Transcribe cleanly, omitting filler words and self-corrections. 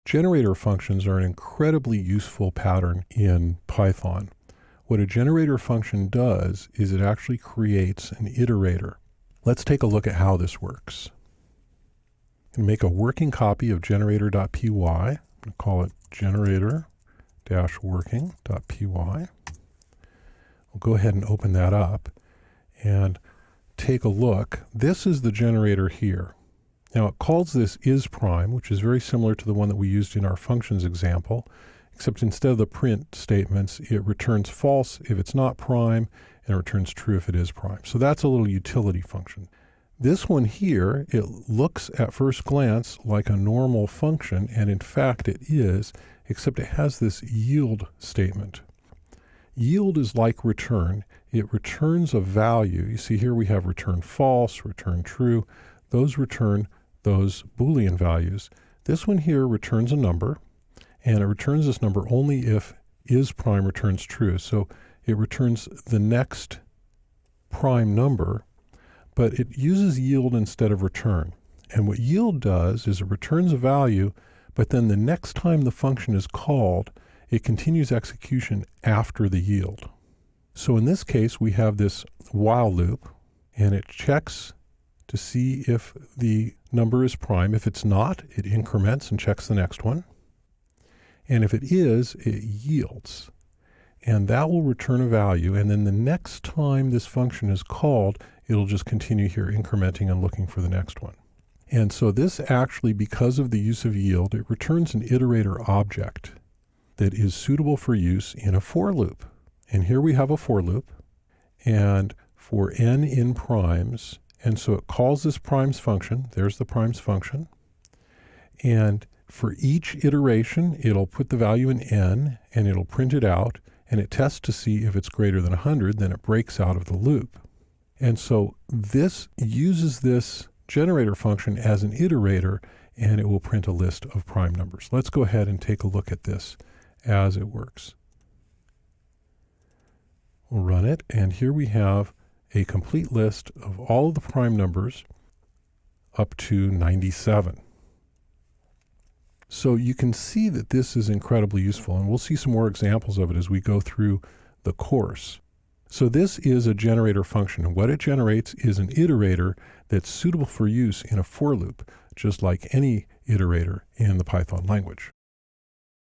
Generator functions are an incredibly useful pattern in Python. What a generator function does is it actually creates an iterator. Let's take a look at how this works. And make a working copy of generator.py. I'll call it generator-working.py. We'll go ahead and open that up and take a look. This is the generator here. Now it calls this isPrime, which is very similar to the one that we used in our functions example, except instead of the print statements, it returns false if it's not prime, and it returns true if it is prime. So that's a little utility function. This one here, it looks at first glance like a normal function, and in fact it is, except it has this yield statement. Yield is like return. It returns a value. You see here we have return false, return true. Those return those Boolean values. This one here returns a number, and it returns this number only if isPrime returns true. So it returns the next prime number, but it uses yield instead of return. And what yield does is it returns a value, but then the next time the function is called, it continues execution after the yield. So in this case, we have this while loop, and it checks to see if the number is prime. If it's not, it increments and checks the next one. And if it is, it yields. And that will return a value. And then the next time this function is called, it'll just continue here incrementing and looking for the next one. And so this actually, because of the use of yield, it returns an iterator object that is suitable for use in a for loop. And here we have a for loop, and for n in primes, and so it calls this primes function. There's the primes function. And for each iteration, it'll put the value in n, and it'll print it out, and it tests to see if it's greater than 100, then it breaks out of the loop. And so this uses this generator function as an iterator, and it will print a list of prime numbers. Let's go ahead and take a look at this as it works. We'll run it, and here we have a complete list of all of the prime numbers up to 97. So you can see that this is incredibly useful, and we'll see some more examples of it as we go through the course. So this is a generator function, and what it generates is an iterator that's suitable for use in a for loop, just like any iterator in the Python language.